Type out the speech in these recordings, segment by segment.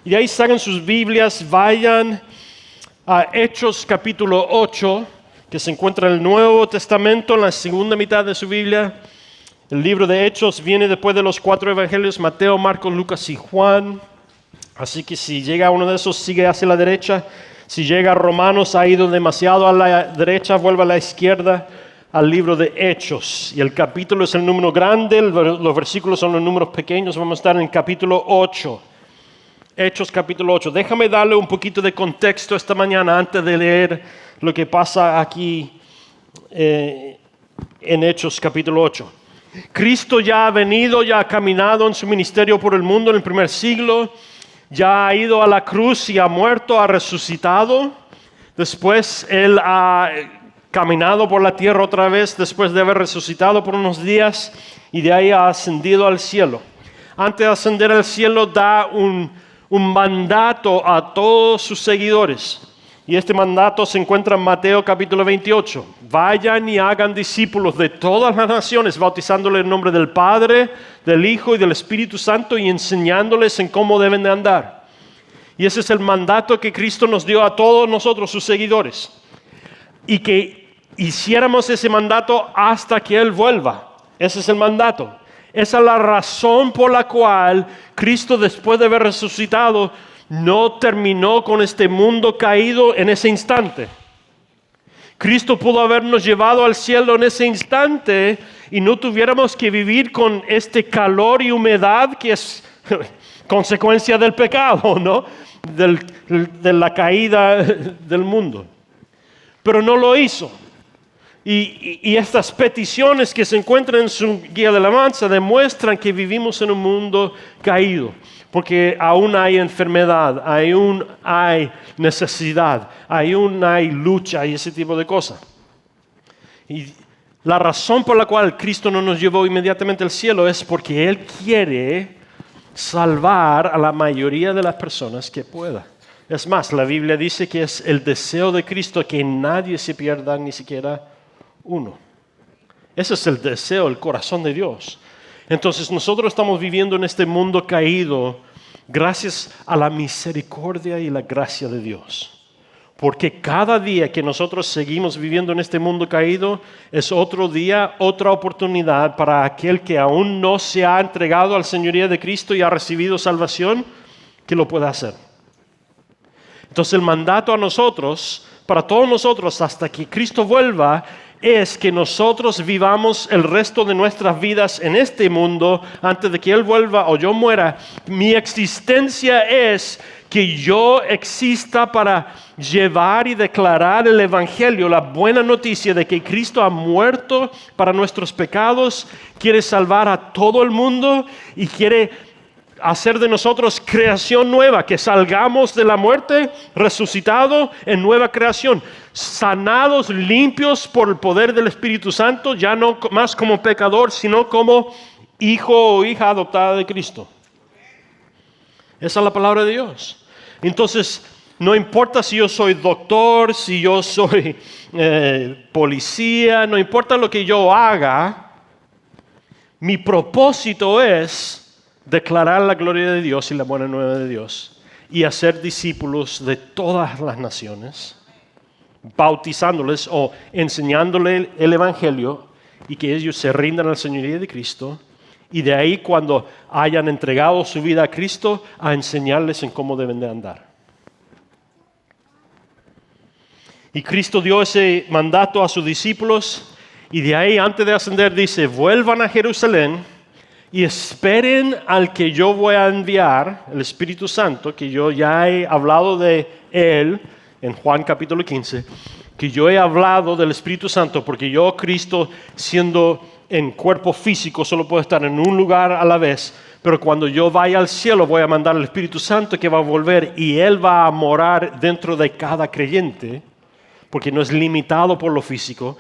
Y de ahí sacan sus Biblias, vayan a Hechos capítulo 8, que se encuentra en el Nuevo Testamento, en la segunda mitad de su Biblia. El libro de Hechos viene después de los 4 evangelios, Mateo, Marcos, Lucas y Juan. Así que si llega a uno de esos, sigue hacia la derecha. Si llega a Romanos, ha ido demasiado a la derecha, vuelve a la izquierda al libro de Hechos. Y el capítulo es el número grande, los versículos son los números pequeños. Vamos a estar en el capítulo 8. Hechos capítulo 8. Déjame darle un poquito de contexto esta mañana antes de leer lo que pasa aquí en Hechos capítulo 8. Cristo ya ha venido, ya ha caminado en su ministerio por el mundo en el primer siglo. Ya ha ido a la cruz y ha muerto, ha resucitado. Después Él ha caminado por la tierra otra vez después de haber resucitado por unos días y de ahí ha ascendido al cielo. Antes de ascender al cielo da un mandato a todos sus seguidores. Y este mandato se encuentra en Mateo capítulo 28. Vayan y hagan discípulos de todas las naciones, bautizándoles en nombre del Padre, del Hijo y del Espíritu Santo y enseñándoles en cómo deben de andar. Y ese es el mandato que Cristo nos dio a todos nosotros, sus seguidores. Y que hiciéramos ese mandato hasta que Él vuelva. Ese es el mandato. Esa es la razón por la cual Cristo, después de haber resucitado, no terminó con este mundo caído en ese instante. Cristo pudo habernos llevado al cielo en ese instante y no tuviéramos que vivir con este calor y humedad que es consecuencia del pecado, ¿no? De la caída del mundo. Pero no lo hizo. Y estas peticiones que se encuentran en su guía de alabanza demuestran que vivimos en un mundo caído. Porque aún hay enfermedad, aún hay necesidad, aún hay lucha y ese tipo de cosas. Y la razón por la cual Cristo no nos llevó inmediatamente al cielo es porque Él quiere salvar a la mayoría de las personas que pueda. Es más, la Biblia dice que es el deseo de Cristo que nadie se pierda, ni siquiera uno. Ese es el deseo, el corazón de Dios. Entonces nosotros estamos viviendo en este mundo caído gracias a la misericordia y la gracia de Dios. Porque cada día que nosotros seguimos viviendo en este mundo caído es otro día, otra oportunidad para aquel que aún no se ha entregado al señorío de Cristo y ha recibido salvación, que lo pueda hacer. Entonces el mandato a nosotros, para todos nosotros hasta que Cristo vuelva, es que nosotros vivamos el resto de nuestras vidas en este mundo antes de que Él vuelva o yo muera. Mi existencia es que yo exista para llevar y declarar el Evangelio, la buena noticia de que Cristo ha muerto para nuestros pecados, quiere salvar a todo el mundo y quiere hacer de nosotros creación nueva, que salgamos de la muerte, resucitado en nueva creación, sanados, limpios por el poder del Espíritu Santo, ya no más como pecador, sino como hijo o hija adoptada de Cristo. Esa es la palabra de Dios. Entonces, no importa si yo soy doctor, si yo soy policía, no importa lo que yo haga, mi propósito es declarar la gloria de Dios y la buena nueva de Dios y hacer discípulos de todas las naciones, bautizándoles o enseñándoles el Evangelio y que ellos se rindan al señorío de Cristo y de ahí cuando hayan entregado su vida a Cristo a enseñarles en cómo deben de andar. Y Cristo dio ese mandato a sus discípulos y de ahí antes de ascender dice, vuelvan a Jerusalén y esperen al que yo voy a enviar, el Espíritu Santo, que yo ya he hablado de Él en Juan capítulo 15, que yo he hablado del Espíritu Santo porque yo, Cristo, siendo en cuerpo físico, solo puedo estar en un lugar a la vez, pero cuando yo vaya al cielo voy a mandar al Espíritu Santo que va a volver y Él va a morar dentro de cada creyente, porque no es limitado por lo físico.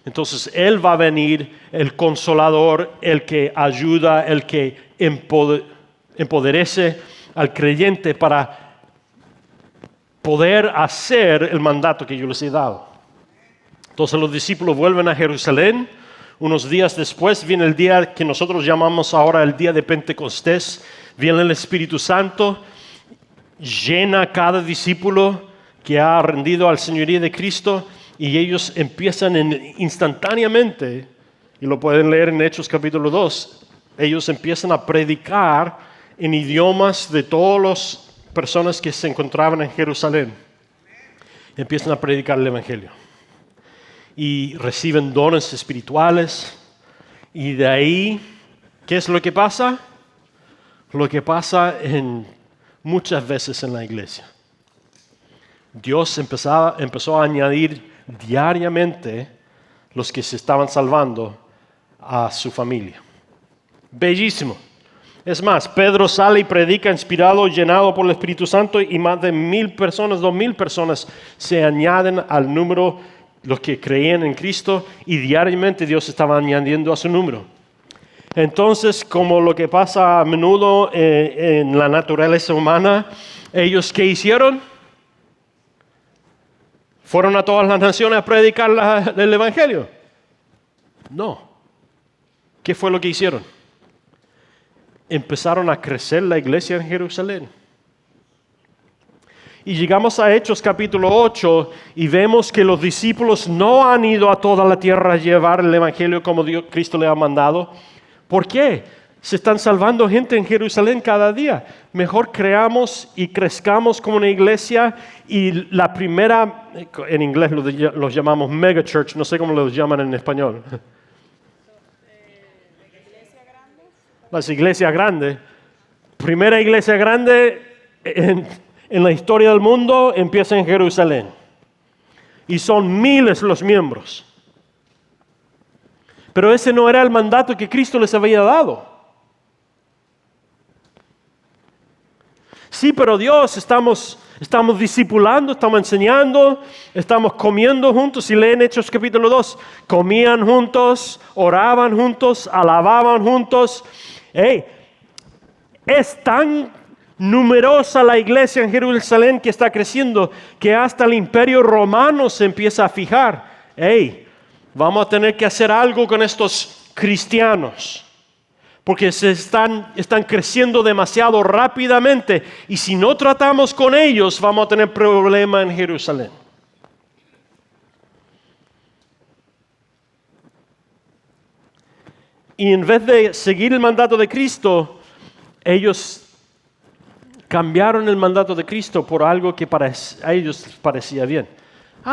Entonces Él va a venir, el consolador, el que ayuda, el que empoderece al creyente para poder hacer el mandato que yo les he dado. Entonces los discípulos vuelven a Jerusalén. Unos días después viene el día que nosotros llamamos ahora el día de Pentecostés. Viene el Espíritu Santo llena cada discípulo que ha rendido al señorío de Cristo y ellos empiezan instantáneamente, y lo pueden leer en Hechos capítulo 2, ellos empiezan a predicar en idiomas de todas las personas que se encontraban en Jerusalén. Empiezan a predicar el Evangelio. Y reciben dones espirituales. Y de ahí, ¿qué es lo que pasa? Lo que pasa muchas veces en la iglesia. Dios empezó a añadir diariamente los que se estaban salvando a su familia. Bellísimo. Es más, Pedro sale y predica inspirado, llenado por el Espíritu Santo, y más de 1,000 personas, 2,000 personas se añaden al número, los que creían en Cristo, y diariamente Dios estaba añadiendo a su número. Entonces, como lo que pasa a menudo en la naturaleza humana, ellos ¿qué hicieron? ¿Fueron a todas las naciones a predicar el Evangelio? No. ¿Qué fue lo que hicieron? Empezaron a crecer la iglesia en Jerusalén. Y llegamos a Hechos capítulo 8 y vemos que los discípulos no han ido a toda la tierra a llevar el Evangelio como Cristo le ha mandado. ¿Por qué? Se están salvando gente en Jerusalén cada día. Mejor creamos y crezcamos como una iglesia, y la primera, en inglés los llamamos mega church, no sé cómo los llaman en español. Las iglesias grandes. Primera iglesia grande en la historia del mundo empieza en Jerusalén. Y son miles los miembros. Pero ese no era el mandato que Cristo les había dado. Sí, pero Dios, estamos discipulando, estamos enseñando, estamos comiendo juntos. Si leen Hechos capítulo 2, comían juntos, oraban juntos, alababan juntos. Es tan numerosa la iglesia en Jerusalén que está creciendo que hasta el imperio romano se empieza a fijar. Vamos a tener que hacer algo con estos cristianos, porque están creciendo demasiado rápidamente, y si no tratamos con ellos vamos a tener problemas en Jerusalén. Y en vez de seguir el mandato de Cristo, ellos cambiaron el mandato de Cristo por algo que a ellos les parecía bien.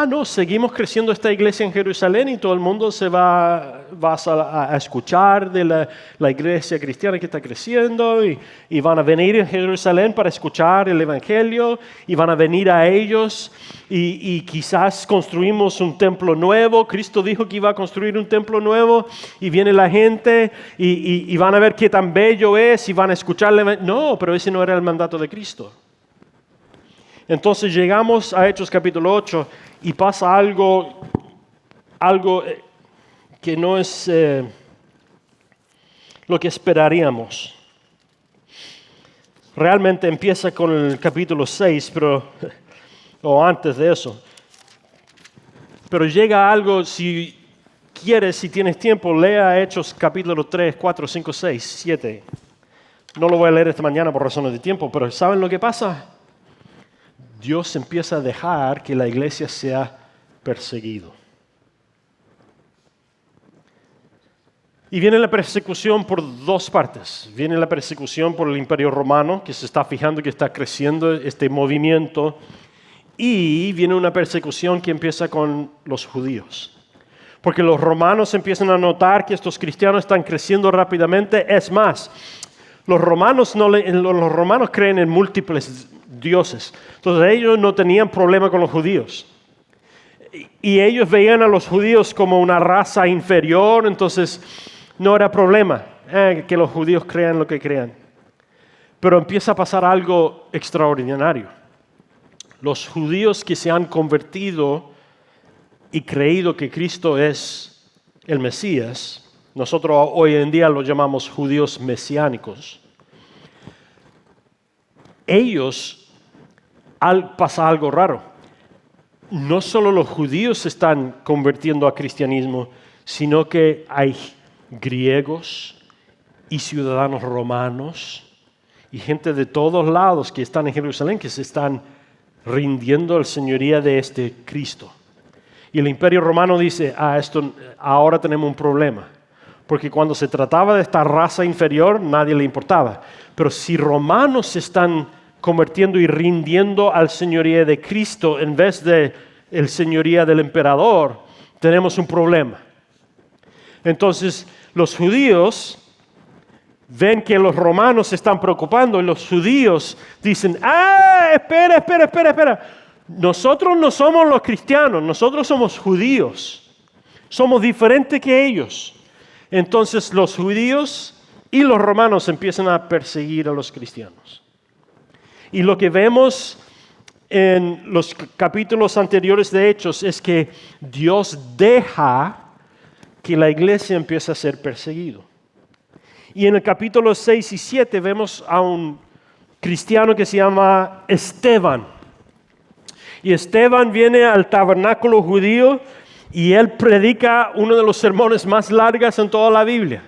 No, seguimos creciendo esta iglesia en Jerusalén y todo el mundo se va a escuchar de la iglesia cristiana que está creciendo, y van a venir a Jerusalén para escuchar el Evangelio, y van a venir a ellos, y quizás construimos un templo nuevo. Cristo dijo que iba a construir un templo nuevo, y viene la gente y van a ver qué tan bello es y van a escuchar el Evangelio. No, pero ese no era el mandato de Cristo. Entonces llegamos a Hechos capítulo 8 y pasa algo que no es lo que esperaríamos. Realmente empieza con el capítulo 6, o antes de eso. Pero llega algo, si quieres, si tienes tiempo, lea Hechos capítulo 3, 4, 5, 6, 7. No lo voy a leer esta mañana por razones de tiempo, pero ¿saben lo que pasa? Dios empieza a dejar que la iglesia sea perseguido. Y viene la persecución por dos partes. Viene la persecución por el imperio romano, que se está fijando que está creciendo este movimiento. Y viene una persecución que empieza con los judíos. Porque los romanos empiezan a notar que estos cristianos están creciendo rápidamente. Es más, los romanos creen en múltiples dioses. Entonces ellos no tenían problema con los judíos. Y ellos veían a los judíos como una raza inferior, entonces no era problema que los judíos crean lo que crean. Pero empieza a pasar algo extraordinario. Los judíos que se han convertido y creído que Cristo es el Mesías, nosotros hoy en día los llamamos judíos mesiánicos. Ellos pasa algo raro. No solo los judíos se están convirtiendo al cristianismo, sino que hay griegos y ciudadanos romanos y gente de todos lados que están en Jerusalén que se están rindiendo al señoría de este Cristo. Y el Imperio Romano dice, ahora tenemos un problema. Porque cuando se trataba de esta raza inferior, nadie le importaba. Pero si romanos se están convirtiendo y rindiendo al señoría de Cristo en vez de el señoría del emperador, tenemos un problema. Entonces, los judíos ven que los romanos se están preocupando y los judíos dicen, espera. Nosotros no somos los cristianos, nosotros somos judíos. Somos diferentes que ellos. Entonces los judíos y los romanos empiezan a perseguir a los cristianos. Y lo que vemos en los capítulos anteriores de Hechos es que Dios deja que la iglesia empiece a ser perseguido. Y en el capítulo 6 y 7 vemos a un cristiano que se llama Esteban. Y Esteban viene al tabernáculo judío y él predica uno de los sermones más largos en toda la Biblia.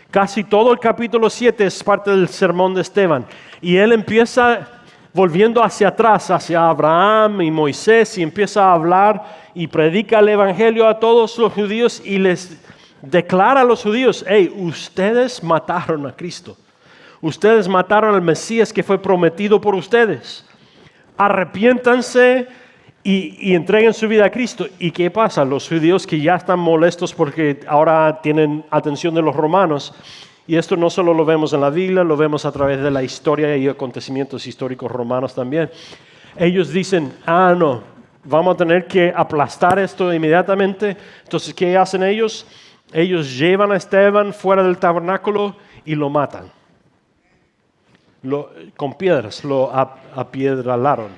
Casi todo el capítulo 7 es parte del sermón de Esteban. Y él empieza volviendo hacia atrás, hacia Abraham y Moisés, y empieza a hablar y predica el evangelio a todos los judíos y les declara a los judíos, ustedes mataron a Cristo. Ustedes mataron al Mesías que fue prometido por ustedes. Arrepiéntanse y entreguen su vida a Cristo. ¿Y qué pasa? Los judíos que ya están molestos porque ahora tienen atención de los romanos, y esto no solo lo vemos en la Biblia, lo vemos a través de la historia y acontecimientos históricos romanos también. Ellos dicen, no, vamos a tener que aplastar esto inmediatamente. Entonces, ¿qué hacen ellos? Ellos llevan a Esteban fuera del tabernáculo y lo matan. Con piedras, lo apiedralaron.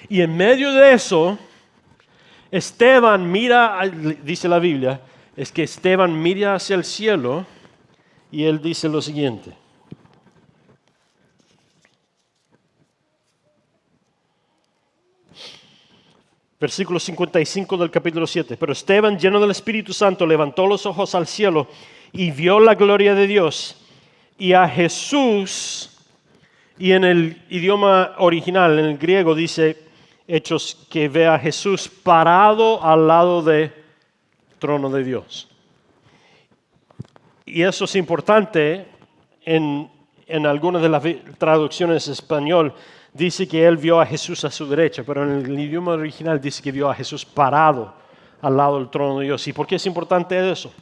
Y en medio de eso, Esteban mira, dice la Biblia, es que Esteban mira hacia el cielo y él dice lo siguiente. Versículo 55 del capítulo 7. Pero Esteban, lleno del Espíritu Santo, levantó los ojos al cielo y vio la gloria de Dios y a Jesús, y en el idioma original, en el griego dice Hechos, que ve a Jesús parado al lado del trono de Dios. Y eso es importante. En algunas de las traducciones en español dice que él vio a Jesús a su derecha, pero en el idioma original dice que vio a Jesús parado al lado del trono de Dios. ¿Y por qué es importante eso?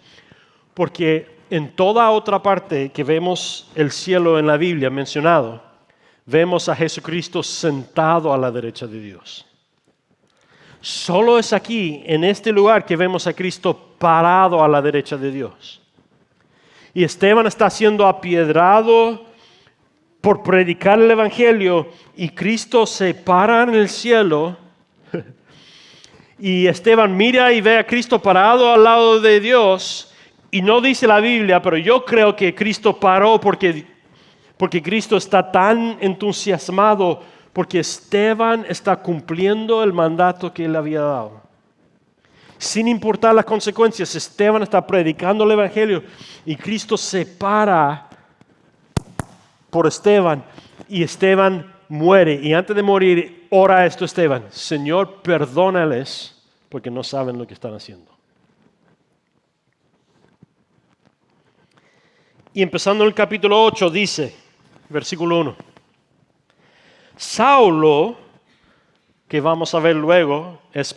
Porque en toda otra parte que vemos el cielo en la Biblia mencionado, vemos a Jesucristo sentado a la derecha de Dios. Solo es aquí, en este lugar, que vemos a Cristo parado a la derecha de Dios. Y Esteban está siendo apiedrado por predicar el evangelio y Cristo se para en el cielo y Esteban mira y ve a Cristo parado al lado de Dios, y no dice la Biblia, pero yo creo que Cristo paró porque Cristo está tan entusiasmado porque Esteban está cumpliendo el mandato que él había dado. Sin importar las consecuencias, Esteban está predicando el evangelio y Cristo se para por Esteban y Esteban muere. Y antes de morir, ora esto Esteban: Señor, perdónales porque no saben lo que están haciendo. Y empezando en el capítulo 8 dice, versículo 1, Saulo, que vamos a ver luego, es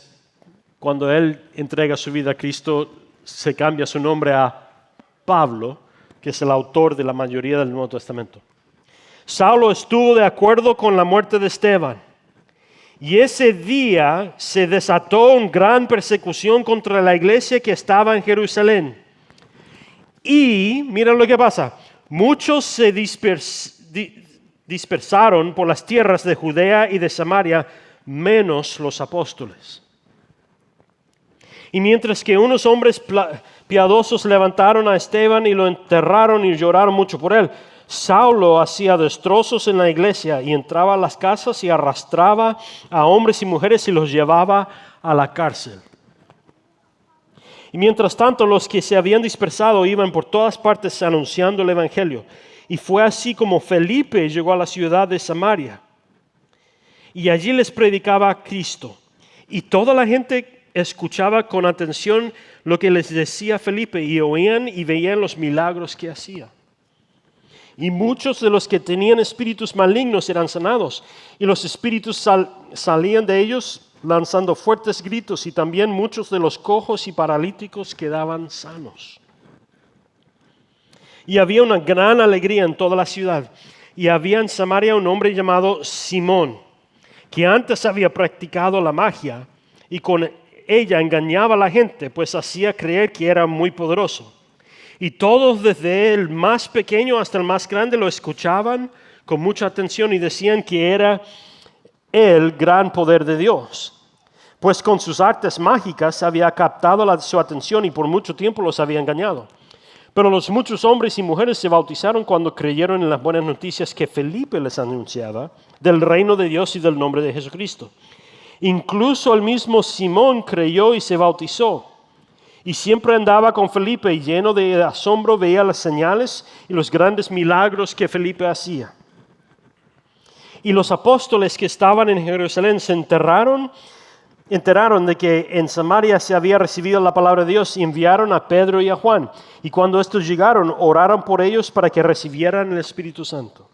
cuando él entrega su vida a Cristo, se cambia su nombre a Pablo, que es el autor de la mayoría del Nuevo Testamento. Saulo estuvo de acuerdo con la muerte de Esteban. Y ese día se desató una gran persecución contra la iglesia que estaba en Jerusalén. Y mira lo que pasa. Muchos se dispersaron por las tierras de Judea y de Samaria, menos los apóstoles. Y mientras que unos hombres piadosos levantaron a Esteban y lo enterraron y lloraron mucho por él, Saulo hacía destrozos en la iglesia y entraba a las casas y arrastraba a hombres y mujeres y los llevaba a la cárcel. Y mientras tanto los que se habían dispersado iban por todas partes anunciando el evangelio. Y fue así como Felipe llegó a la ciudad de Samaria. Y allí les predicaba a Cristo. Y toda la gente escuchaba con atención lo que les decía Felipe y oían y veían los milagros que hacía. Y muchos de los que tenían espíritus malignos eran sanados. Y los espíritus salían de ellos lanzando fuertes gritos. Y también muchos de los cojos y paralíticos quedaban sanos. Y había una gran alegría en toda la ciudad. Y había en Samaria un hombre llamado Simón, que antes había practicado la magia y con ella engañaba a la gente, pues hacía creer que era muy poderoso. Y todos, desde el más pequeño hasta el más grande, lo escuchaban con mucha atención y decían que era el gran poder de Dios. Pues con sus artes mágicas había captado su atención y por mucho tiempo los había engañado. Pero los muchos hombres y mujeres se bautizaron cuando creyeron en las buenas noticias que Felipe les anunciaba del reino de Dios y del nombre de Jesucristo. Incluso el mismo Simón creyó y se bautizó. Y siempre andaba con Felipe y lleno de asombro veía las señales y los grandes milagros que Felipe hacía. Y los apóstoles que estaban en Jerusalén se enteraron de que en Samaria se había recibido la palabra de Dios y enviaron a Pedro y a Juan. Y cuando estos llegaron, oraron por ellos para que recibieran el Espíritu Santo.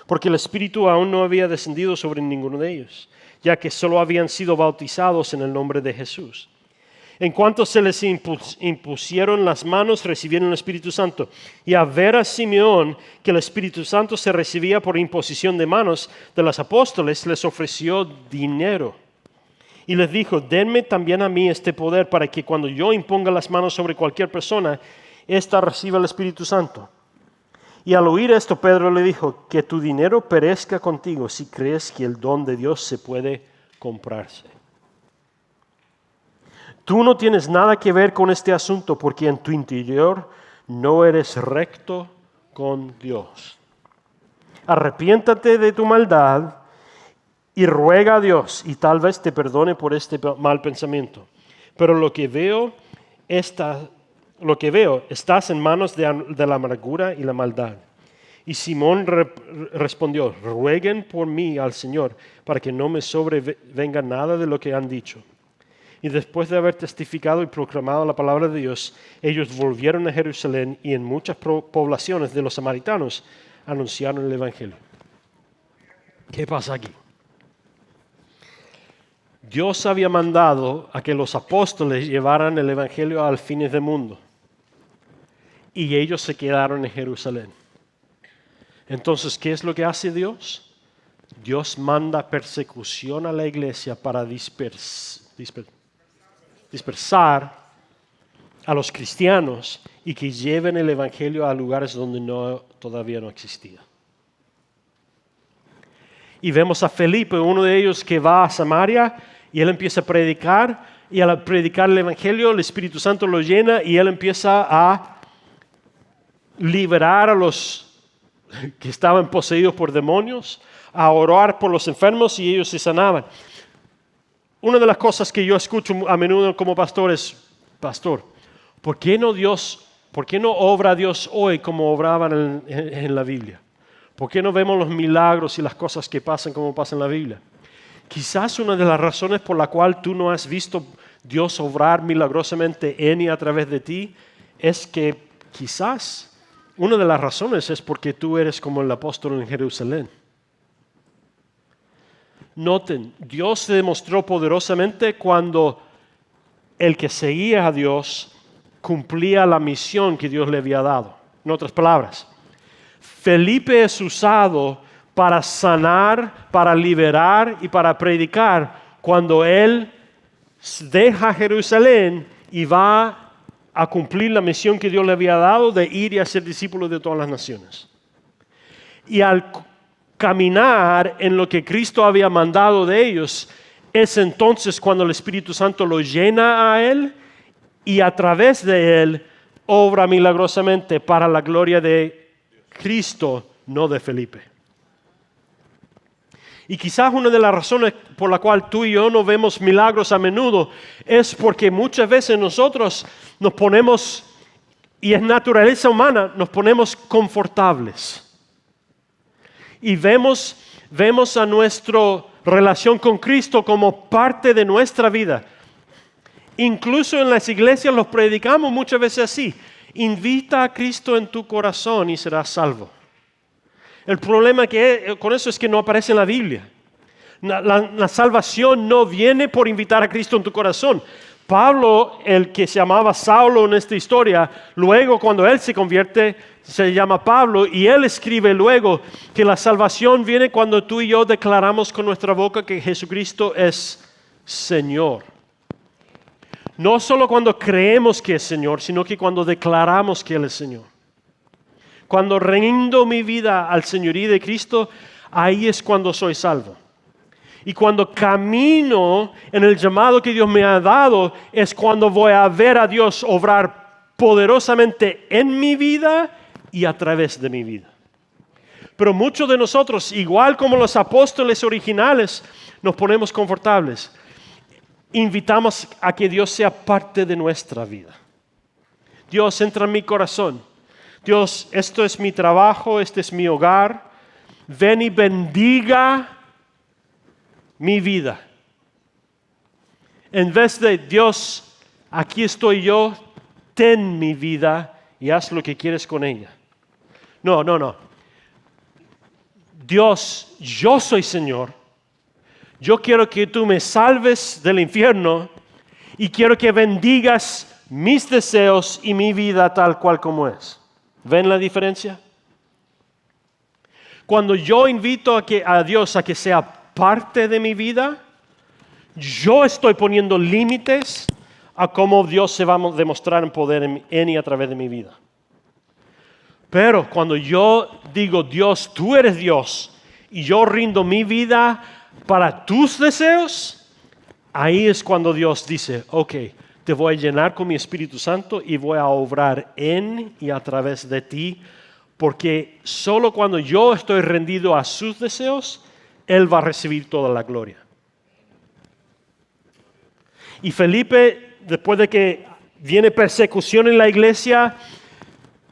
Porque el Espíritu aún no había descendido sobre ninguno de ellos, ya que solo habían sido bautizados en el nombre de Jesús. En cuanto se les impusieron las manos, recibieron el Espíritu Santo. Y a ver a Simeón que el Espíritu Santo se recibía por imposición de manos de los apóstoles, les ofreció dinero. Y les dijo, denme también a mí este poder para que cuando yo imponga las manos sobre cualquier persona, ésta reciba el Espíritu Santo. Y al oír esto, Pedro le dijo, que tu dinero perezca contigo si crees que el don de Dios se puede comprarse. Tú no tienes nada que ver con este asunto porque en tu interior no eres recto con Dios. Arrepiéntate de tu maldad y ruega a Dios y tal vez te perdone por este mal pensamiento. Pero lo que veo, estás en manos de la amargura y la maldad. Y Simón respondió, rueguen por mí al Señor para que no me sobrevenga nada de lo que han dicho. Y después de haber testificado y proclamado la palabra de Dios, ellos volvieron a Jerusalén y en muchas poblaciones de los samaritanos anunciaron el Evangelio. ¿Qué pasa aquí? Dios había mandado a que los apóstoles llevaran el Evangelio al fines del mundo. Y ellos se quedaron en Jerusalén. Entonces, ¿qué es lo que hace Dios? Dios manda persecución a la iglesia para dispersar a los cristianos y que lleven el Evangelio a lugares donde todavía no existía. Y vemos a Felipe, uno de ellos que va a Samaria y él empieza a predicar y al predicar el Evangelio el Espíritu Santo lo llena y él empieza a liberar a los que estaban poseídos por demonios, a orar por los enfermos y ellos se sanaban. Una de las cosas que yo escucho a menudo como pastor es, pastor, ¿por qué no obra Dios hoy como obraban en la Biblia? ¿Por qué no vemos los milagros y las cosas que pasan como pasan en la Biblia? Quizás una de las razones por la cual tú no has visto Dios obrar milagrosamente en y a través de ti es que quizás una de las razones es porque tú eres como el apóstol en Jerusalén. Noten, Dios se demostró poderosamente cuando el que seguía a Dios cumplía la misión que Dios le había dado. En otras palabras, Felipe es usado para sanar, para liberar y para predicar cuando él deja Jerusalén y va a cumplir la misión que Dios le había dado de ir y hacer discípulos de todas las naciones. Y al caminar en lo que Cristo había mandado de ellos, es entonces cuando el Espíritu Santo lo llena a él y a través de él obra milagrosamente para la gloria de Cristo, no de Felipe. Y quizás una de las razones por la cual tú y yo no vemos milagros a menudo es porque muchas veces nosotros nos ponemos y es naturaleza humana, nos ponemos confortables. Y vemos a nuestra relación con Cristo como parte de nuestra vida. Incluso en las iglesias los predicamos muchas veces así. Invita a Cristo en tu corazón y serás salvo. El problema con eso es que no aparece en la Biblia. La salvación no viene por invitar a Cristo en tu corazón. Pablo, el que se llamaba Saulo en esta historia, luego cuando él se convierte, se llama Pablo, y él escribe luego que la salvación viene cuando tú y yo declaramos con nuestra boca que Jesucristo es Señor. No solo cuando creemos que es Señor, sino que cuando declaramos que Él es Señor. Cuando rindo mi vida al señorío de Cristo, ahí es cuando soy salvo. Y cuando camino en el llamado que Dios me ha dado, es cuando voy a ver a Dios obrar poderosamente en mi vida y a través de mi vida. Pero muchos de nosotros, igual como los apóstoles originales, nos ponemos confortables. Invitamos a que Dios sea parte de nuestra vida. Dios, entra en mi corazón. Dios, esto es mi trabajo, este es mi hogar. Ven y bendiga mi vida. En vez de Dios, aquí estoy yo, ten mi vida y haz lo que quieres con ella. No. Dios, yo soy Señor. Yo quiero que tú me salves del infierno y quiero que bendigas mis deseos y mi vida tal cual como es. ¿Ven la diferencia? Cuando yo invito a Dios a que sea parte de mi vida, yo estoy poniendo límites a cómo Dios se va a demostrar en poder en y a través de mi vida. Pero cuando yo digo, Dios, tú eres Dios, y yo rindo mi vida para tus deseos, ahí es cuando Dios dice, ok, te voy a llenar con mi Espíritu Santo y voy a obrar en y a través de ti, porque solo cuando yo estoy rendido a sus deseos, Él va a recibir toda la gloria. Y Felipe, después de que viene persecución en la iglesia,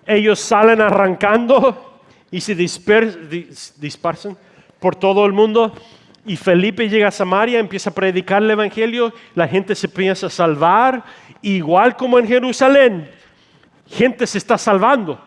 ellos salen arrancando y se dispersan por todo el mundo. Y Felipe llega a Samaria, empieza a predicar el evangelio, la gente se empieza a salvar, igual como en Jerusalén, gente se está salvando.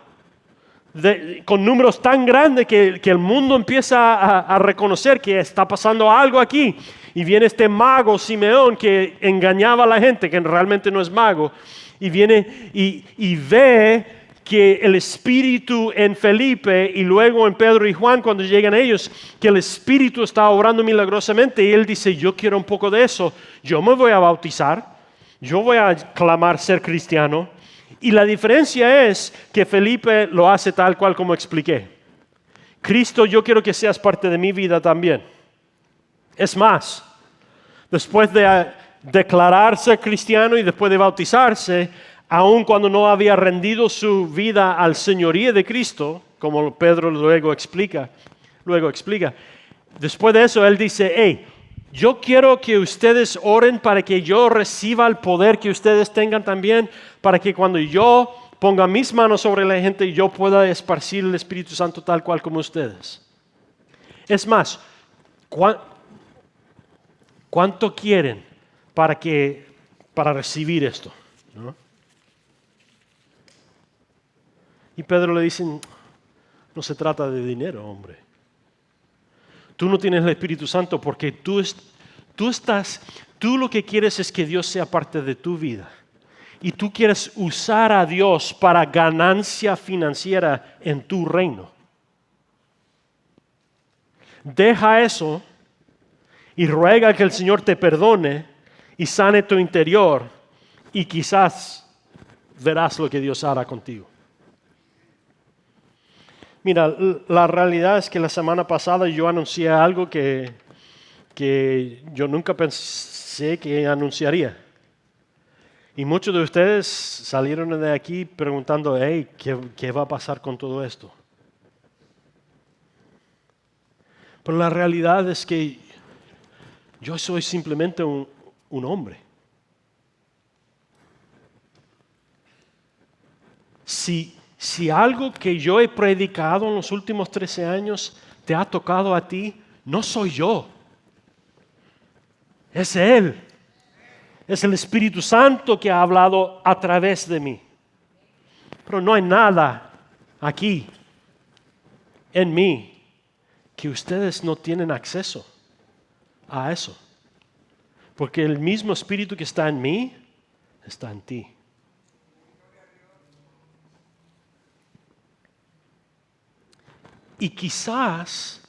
Con números tan grandes que el mundo empieza a reconocer que está pasando algo aquí. Y viene este mago Simeón que engañaba a la gente, que realmente no es mago, y viene y ve que el Espíritu en Felipe y luego en Pedro y Juan cuando llegan ellos, que el Espíritu está obrando milagrosamente, y él dice, yo quiero un poco de eso, yo me voy a bautizar, yo voy a clamar ser cristiano. Y la diferencia es que Felipe lo hace tal cual como expliqué. Cristo, yo quiero que seas parte de mi vida también. Es más, después de declararse cristiano y después de bautizarse, aun cuando no había rendido su vida al señorío de Cristo, como Pedro luego explica, después de eso él dice, hey, yo quiero que ustedes oren para que yo reciba el poder que ustedes tengan también, para que cuando yo ponga mis manos sobre la gente, yo pueda esparcir el Espíritu Santo tal cual como ustedes. Es más, ¿cuánto quieren para recibir esto? ¿No? Y Pedro le dice, no se trata de dinero, hombre. Tú no tienes el Espíritu Santo porque tú lo que quieres es que Dios sea parte de tu vida. Y tú quieres usar a Dios para ganancia financiera en tu reino. Deja eso y ruega que el Señor te perdone y sane tu interior, y quizás verás lo que Dios hará contigo. Mira, la realidad es que la semana pasada yo anuncié algo que yo nunca pensé que anunciaría. Y muchos de ustedes salieron de aquí preguntando, hey, ¿qué va a pasar con todo esto? Pero la realidad es que yo soy simplemente un hombre. si algo que yo he predicado en los últimos 13 años te ha tocado a ti, no soy yo. Es Él. Es el Espíritu Santo que ha hablado a través de mí. Pero no hay nada aquí en mí que ustedes no tienen acceso a eso. Porque el mismo Espíritu que está en mí, está en ti. Y quizás,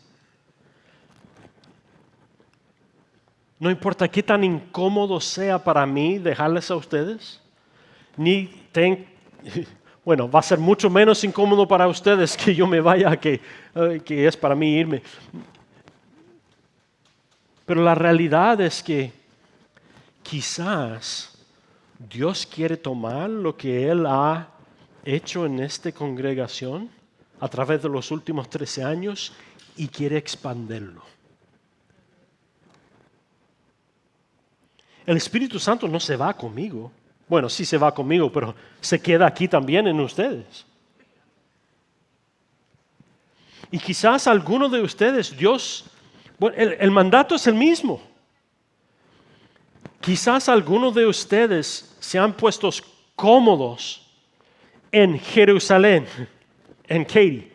no importa qué tan incómodo sea para mí dejarles a ustedes, bueno, va a ser mucho menos incómodo para ustedes que yo me vaya que es para mí irme. Pero la realidad es que quizás Dios quiere tomar lo que Él ha hecho en esta congregación a través de los últimos 13 años y quiere expandirlo. El Espíritu Santo no se va conmigo. Bueno, sí se va conmigo, pero se queda aquí también en ustedes. Y quizás algunos de ustedes, el mandato es el mismo. Quizás algunos de ustedes se han puesto cómodos en Jerusalén, en Katy.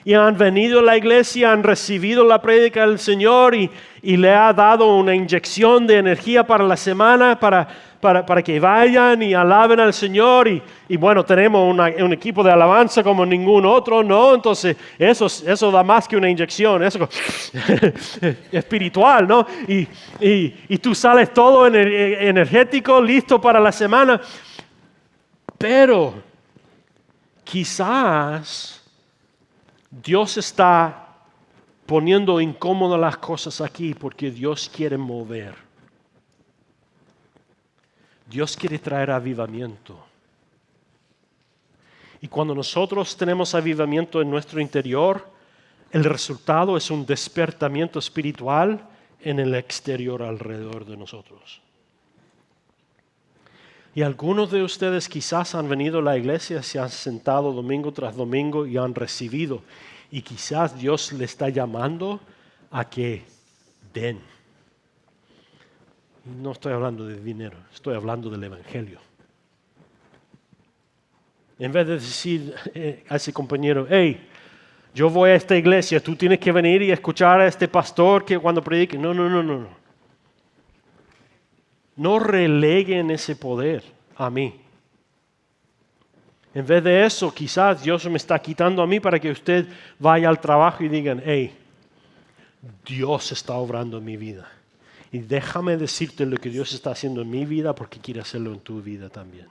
Y han venido a la iglesia, han recibido la prédica del Señor y le ha dado una inyección de energía para la semana, para que vayan y alaben al Señor. Y bueno, tenemos un equipo de alabanza como ningún otro, ¿no? Entonces, eso da más que una inyección, eso espiritual, ¿no? Y tú sales todo energético, listo para la semana. Pero quizás Dios está poniendo incómodas las cosas aquí porque Dios quiere mover. Dios quiere traer avivamiento. Y cuando nosotros tenemos avivamiento en nuestro interior, el resultado es un despertamiento espiritual en el exterior alrededor de nosotros. Y algunos de ustedes quizás han venido a la iglesia, se han sentado domingo tras domingo y han recibido. Y quizás Dios le está llamando a que den. No estoy hablando de dinero, estoy hablando del Evangelio. En vez de decir a ese compañero, hey, yo voy a esta iglesia, tú tienes que venir y escuchar a este pastor que cuando predique. No. No releguen ese poder a mí. En vez de eso, quizás Dios me está quitando a mí para que usted vaya al trabajo y digan, hey, Dios está obrando en mi vida. Y déjame decirte lo que Dios está haciendo en mi vida porque quiere hacerlo en tu vida también.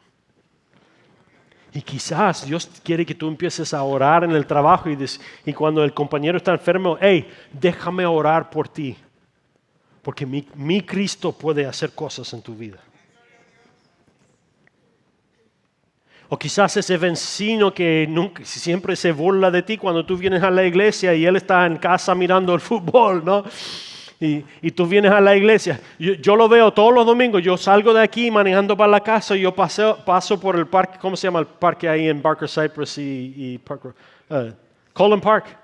Y quizás Dios quiere que tú empieces a orar en el trabajo y cuando el compañero está enfermo, hey, déjame orar por ti. Porque mi Cristo puede hacer cosas en tu vida. O quizás ese vecino que siempre se burla de ti cuando tú vienes a la iglesia y él está en casa mirando el fútbol, ¿no? Y tú vienes a la iglesia. Yo lo veo todos los domingos. Yo salgo de aquí manejando para la casa y yo paso por el parque. ¿Cómo se llama el parque ahí en Barker Cypress y Colin Park?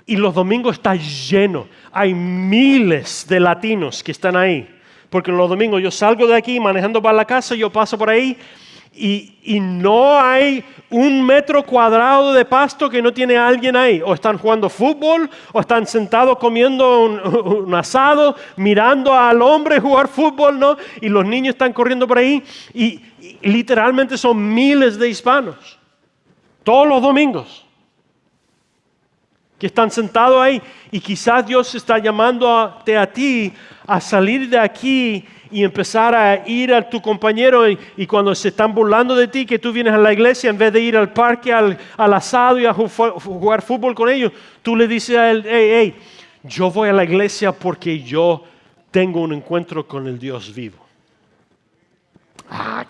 Y los domingos está lleno. Hay miles de latinos que están ahí. Porque los domingos yo salgo de aquí manejando para la casa, yo paso por ahí y no hay 1 metro cuadrado de pasto que no tiene alguien ahí. O están jugando fútbol, o están sentados comiendo un asado, mirando al hombre jugar fútbol, ¿no? Y los niños están corriendo por ahí y literalmente son miles de hispanos. Todos los domingos. Que están sentados ahí y quizás Dios está llamándote a ti a salir de aquí y empezar a ir a tu compañero y cuando se están burlando de ti que tú vienes a la iglesia en vez de ir al parque, al asado y a jugar fútbol con ellos, tú le dices a él, hey, yo voy a la iglesia porque yo tengo un encuentro con el Dios vivo.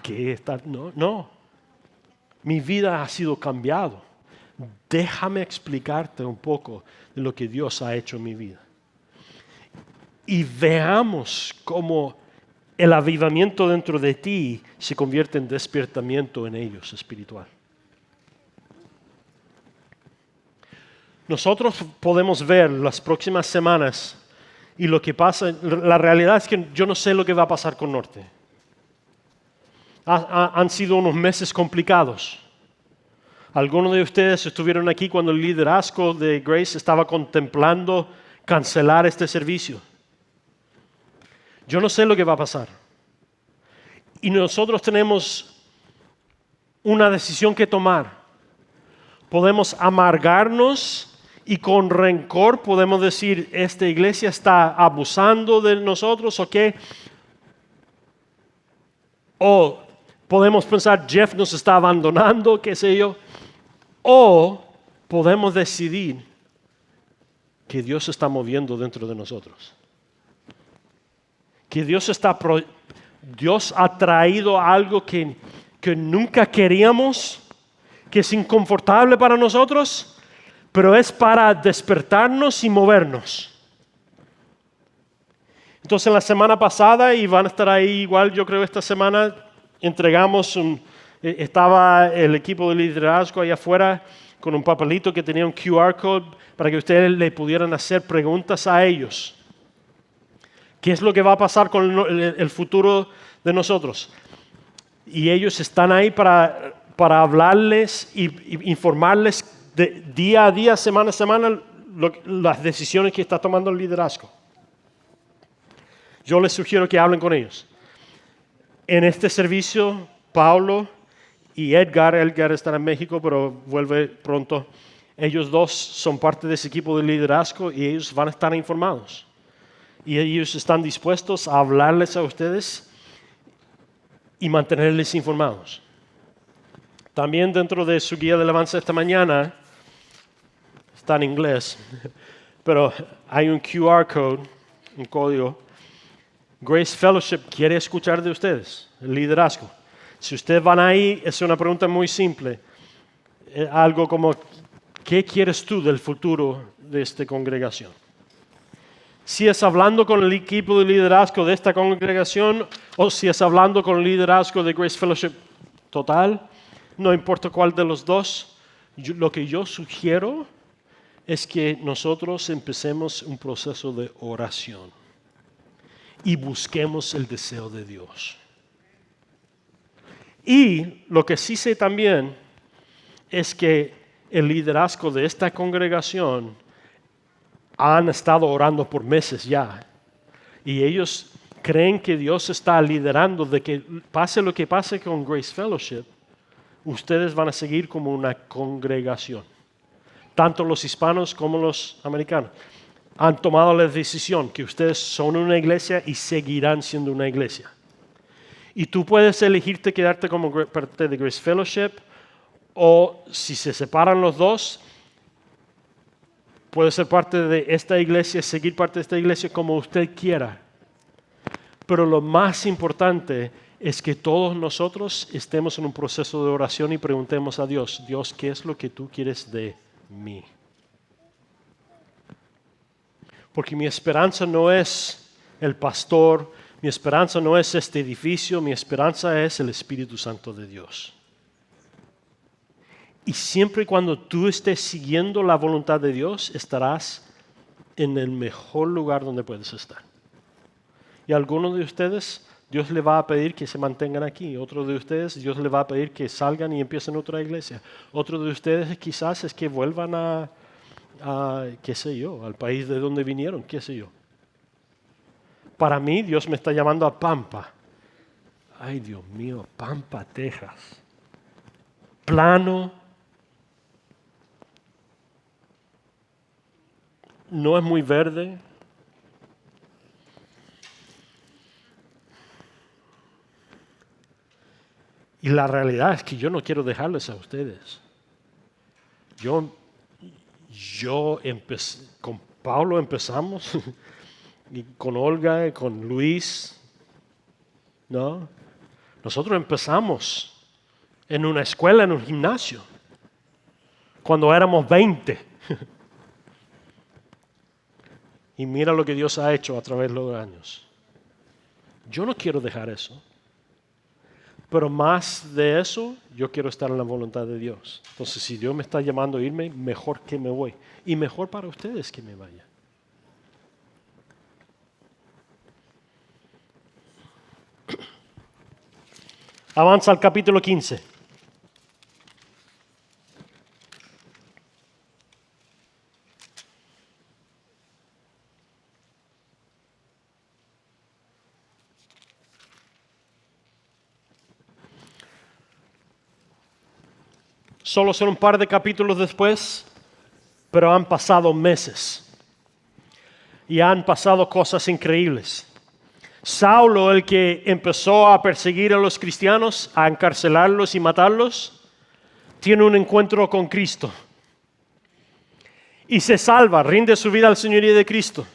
¿Qué está? No. Mi vida ha sido cambiado. Déjame explicarte un poco de lo que Dios ha hecho en mi vida. Y veamos cómo el avivamiento dentro de ti se convierte en despertamiento en ellos espiritual. Nosotros podemos ver las próximas semanas y lo que pasa. La realidad es que yo no sé lo que va a pasar con Norte. Han sido unos meses complicados. Algunos de ustedes estuvieron aquí cuando el liderazgo de Grace estaba contemplando cancelar este servicio. Yo no sé lo que va a pasar. Y nosotros tenemos una decisión que tomar. Podemos amargarnos y con rencor podemos decir, esta iglesia está abusando de nosotros, ¿o qué? O podemos pensar, Jeff nos está abandonando, qué sé yo. O podemos decidir que Dios se está moviendo dentro de nosotros. Que Dios ha traído algo que nunca queríamos, que es inconfortable para nosotros, pero es para despertarnos y movernos. Entonces la semana pasada, y van a estar ahí igual, yo creo esta semana, entregamos estaba el equipo de liderazgo allá afuera con un papelito que tenía un QR code para que ustedes le pudieran hacer preguntas a ellos. ¿Qué es lo que va a pasar con el futuro de nosotros? Y ellos están ahí para hablarles e informarles de día a día, semana a semana, las decisiones que está tomando el liderazgo. Yo les sugiero que hablen con ellos. En este servicio, Paulo y Edgar está en México, pero vuelve pronto. Ellos dos son parte de ese equipo de liderazgo y ellos van a estar informados. Y ellos están dispuestos a hablarles a ustedes y mantenerles informados. También dentro de su guía de alabanza esta mañana, está en inglés, pero hay un QR code, un código. Grace Fellowship quiere escuchar de ustedes, el liderazgo. Si ustedes van ahí, es una pregunta muy simple. Algo como, ¿qué quieres tú del futuro de esta congregación? Si es hablando con el equipo de liderazgo de esta congregación o si es hablando con el liderazgo de Grace Fellowship total, no importa cuál de los dos, lo que yo sugiero es que nosotros empecemos un proceso de oración y busquemos el deseo de Dios. Y lo que sí sé también es que el liderazgo de esta congregación han estado orando por meses ya. Y ellos creen que Dios está liderando de que pase lo que pase con Grace Fellowship, ustedes van a seguir como una congregación. Tanto los hispanos como los americanos han tomado la decisión que ustedes son una iglesia y seguirán siendo una iglesia. Y tú puedes elegirte quedarte como parte de Grace Fellowship, o si se separan los dos, puede ser parte de esta iglesia, seguir parte de esta iglesia como usted quiera. Pero lo más importante es que todos nosotros estemos en un proceso de oración y preguntemos a Dios, Dios, ¿qué es lo que tú quieres de mí? Porque mi esperanza no es el pastor, mi esperanza no es este edificio, mi esperanza es el Espíritu Santo de Dios. Y siempre y cuando tú estés siguiendo la voluntad de Dios, estarás en el mejor lugar donde puedes estar. Y a algunos de ustedes, Dios le va a pedir que se mantengan aquí. Otros de ustedes, Dios le va a pedir que salgan y empiecen otra iglesia. Otros de ustedes quizás es que vuelvan a qué sé yo, al país de donde vinieron, qué sé yo. Para mí, Dios me está llamando a Pampa. Ay, Dios mío, Pampa, Texas. Plano. No es muy verde. Y la realidad es que yo no quiero dejarles a ustedes. Con Pablo empezamos, y con Olga, y con Luis, ¿no? Nosotros empezamos en una escuela, en un gimnasio, cuando éramos 20. Y mira lo que Dios ha hecho a través de los años. Yo no quiero dejar eso. Pero más de eso, yo quiero estar en la voluntad de Dios. Entonces, si Dios me está llamando a irme, mejor que me voy. Y mejor para ustedes que me vaya. Avanza al capítulo 15. Solo son un par de capítulos después, pero han pasado meses. Y han pasado cosas increíbles. Saulo, el que empezó a perseguir a los cristianos, a encarcelarlos y matarlos, tiene un encuentro con Cristo. Y se salva, rinde su vida al señorío de Cristo.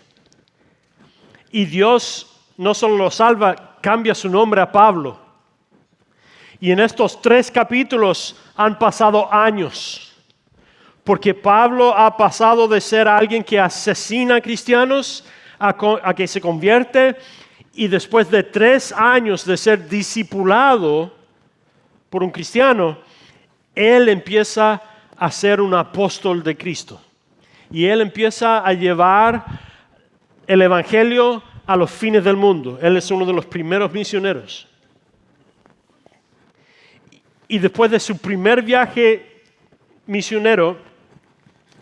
Y Dios no solo lo salva, cambia su nombre a Pablo. Y en estos 3 capítulos han pasado años. Porque Pablo ha pasado de ser alguien que asesina a cristianos a que se convierte. Y después de 3 años de ser discipulado por un cristiano, él empieza a ser un apóstol de Cristo. Y él empieza a llevar el evangelio a los fines del mundo. Él es uno de los primeros misioneros. Y después de su primer viaje misionero,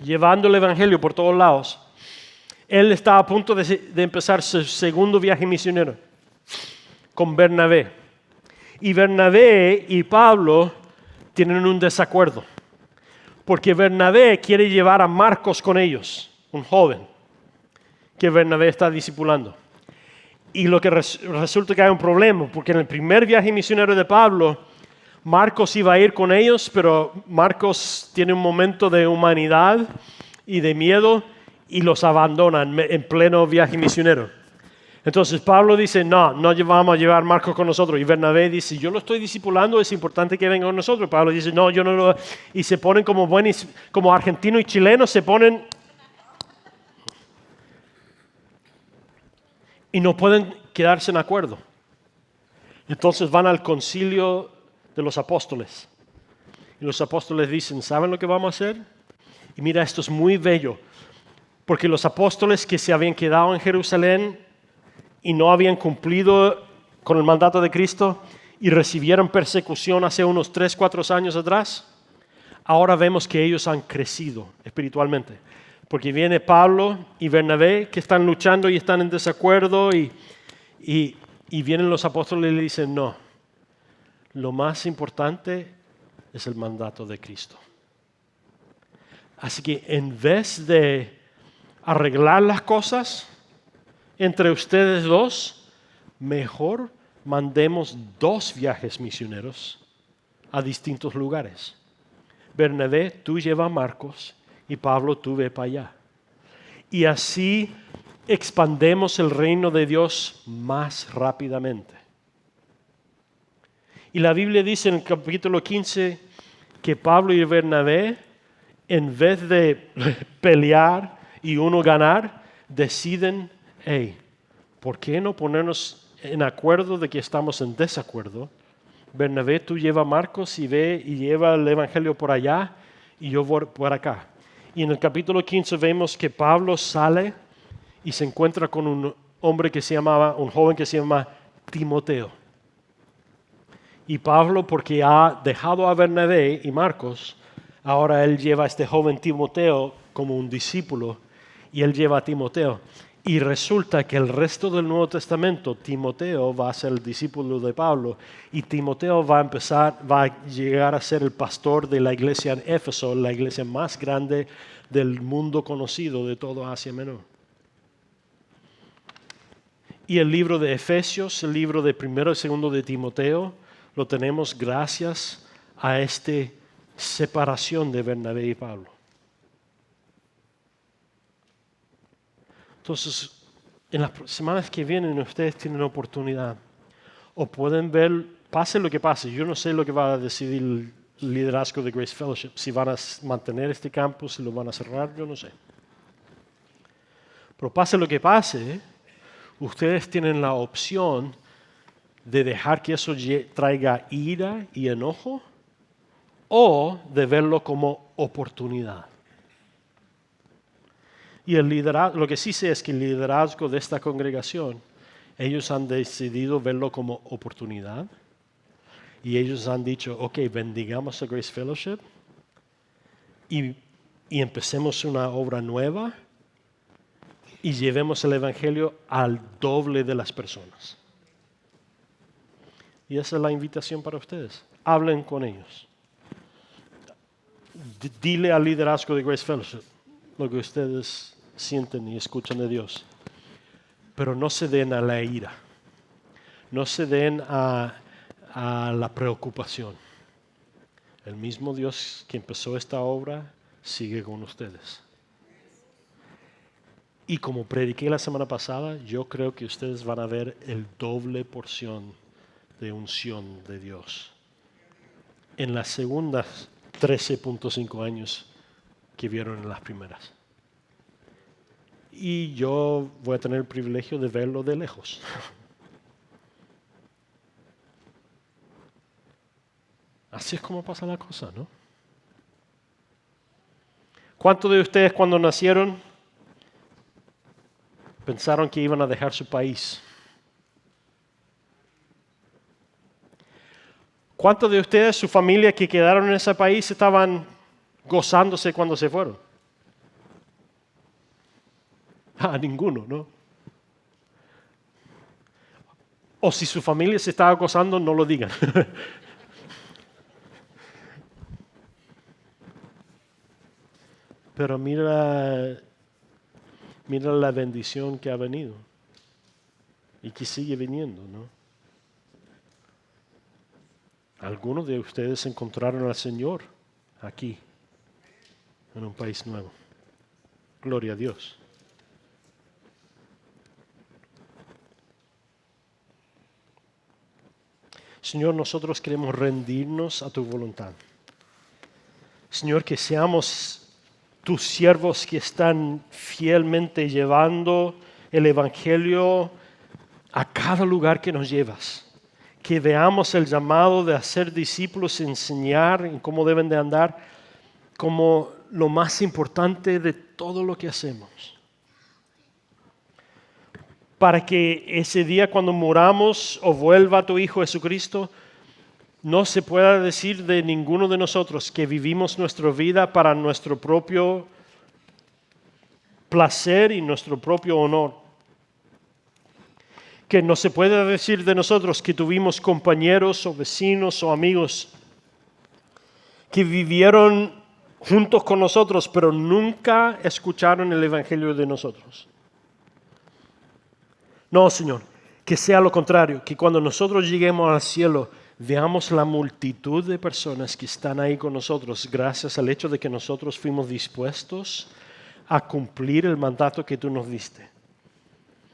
llevando el evangelio por todos lados, él está a punto de empezar su segundo viaje misionero con Bernabé. Y Bernabé y Pablo tienen un desacuerdo, porque Bernabé quiere llevar a Marcos con ellos, un joven que Bernabé está discipulando. Y lo que resulta que hay un problema, porque en el primer viaje misionero de Pablo, Marcos iba a ir con ellos, pero Marcos tiene un momento de humanidad y de miedo y los abandonan en pleno viaje misionero. Entonces Pablo dice, no vamos a llevar a Marcos con nosotros. Y Bernabé dice, yo lo estoy discipulando, es importante que venga con nosotros. Pablo dice, no, yo no lo... Y se ponen como argentinos y chilenos, se ponen... Y no pueden quedarse en acuerdo. Entonces van al concilio de los apóstoles. Y los apóstoles dicen, ¿saben lo que vamos a hacer? Y mira, esto es muy bello. Porque los apóstoles que se habían quedado en Jerusalén y no habían cumplido con el mandato de Cristo y recibieron persecución hace unos 3-4 años atrás, ahora vemos que ellos han crecido espiritualmente. Porque viene Pablo y Bernabé que están luchando y están en desacuerdo y vienen los apóstoles y le dicen, no, lo más importante es el mandato de Cristo. Así que en vez de arreglar las cosas entre ustedes dos, mejor mandemos 2 viajes misioneros a distintos lugares. Bernabé, tú lleva a Marcos y Pablo, tú ve para allá. Y así expandemos el reino de Dios más rápidamente. Y la Biblia dice en el capítulo 15 que Pablo y Bernabé, en vez de pelear y uno ganar, deciden, hey, ¿por qué no ponernos en acuerdo de que estamos en desacuerdo? Bernabé, tú lleva a Marcos y ve y lleva el evangelio por allá y yo voy por acá. Y en el capítulo 15 vemos que Pablo sale y se encuentra con un joven que se llama Timoteo. Y Pablo, porque ha dejado a Bernabé y Marcos, ahora él lleva a este joven Timoteo como un discípulo y él lleva a Timoteo. Y resulta que el resto del Nuevo Testamento, Timoteo va a ser el discípulo de Pablo y Timoteo va a llegar a ser el pastor de la iglesia en Éfeso, la iglesia más grande del mundo conocido de todo Asia Menor. Y el libro de Efesios, el libro de 1 y 2 de Timoteo, lo tenemos gracias a esta separación de Bernabé y Pablo. Entonces, en las semanas que vienen ustedes tienen oportunidad. O pueden ver, pase lo que pase. Yo no sé lo que va a decidir el liderazgo de Grace Fellowship. Si van a mantener este campus, si lo van a cerrar, yo no sé. Pero pase lo que pase, ustedes tienen la opción de dejar que eso traiga ira y enojo o de verlo como oportunidad. Y el liderazgo, lo que sí sé es que el liderazgo de esta congregación, ellos han decidido verlo como oportunidad y ellos han dicho, ok, bendigamos a Grace Fellowship y empecemos una obra nueva y llevemos el Evangelio al doble de las personas. Y esa es la invitación para ustedes. Hablen con ellos. Dile al liderazgo de Grace Fellowship lo que ustedes sienten y escuchan de Dios. Pero no se den a la ira. No se den a la preocupación. El mismo Dios que empezó esta obra sigue con ustedes. Y como prediqué la semana pasada, yo creo que ustedes van a ver el doble porción de unción de Dios en las segundas 13.5 años que vieron en las primeras. Y yo voy a tener el privilegio de verlo de lejos. Así es como pasa la cosa, ¿no? ¿Cuántos de ustedes cuando nacieron pensaron que iban a dejar su país? ¿Cuántos de ustedes, su familia que quedaron en ese país, estaban gozándose cuando se fueron? Ninguno, ¿no? O si su familia se estaba gozando, no lo digan. Pero mira la bendición que ha venido y que sigue viniendo, ¿no? Algunos de ustedes encontraron al Señor aquí, en un país nuevo. Gloria a Dios. Señor, nosotros queremos rendirnos a tu voluntad. Señor, que seamos tus siervos que están fielmente llevando el Evangelio a cada lugar que nos llevas. Que veamos el llamado de hacer discípulos y enseñar en cómo deben de andar como lo más importante de todo lo que hacemos. Para que ese día cuando muramos o vuelva tu Hijo Jesucristo, no se pueda decir de ninguno de nosotros que vivimos nuestra vida para nuestro propio placer y nuestro propio honor. Que no se pueda decir de nosotros que tuvimos compañeros o vecinos o amigos que vivieron juntos con nosotros, pero nunca escucharon el Evangelio de nosotros. No, Señor, que sea lo contrario, que cuando nosotros lleguemos al cielo, veamos la multitud de personas que están ahí con nosotros gracias al hecho de que nosotros fuimos dispuestos a cumplir el mandato que tú nos diste,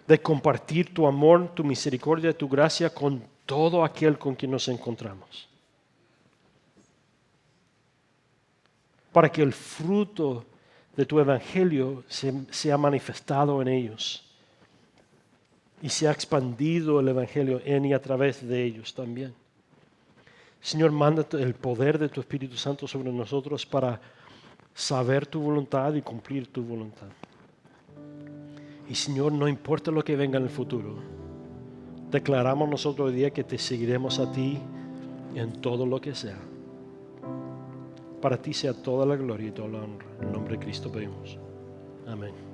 de compartir tu amor, tu misericordia, tu gracia con todo aquel con quien nos encontramos. Para que el fruto de tu evangelio sea manifestado en ellos y se ha expandido el evangelio en y a través de ellos también. Señor, manda el poder de tu Espíritu Santo sobre nosotros para saber tu voluntad y cumplir tu voluntad. Y Señor, no importa lo que venga en el futuro, declaramos nosotros hoy día que te seguiremos a ti en todo lo que sea. Para ti sea toda la gloria y toda la honra. En el nombre de Cristo pedimos. Amén.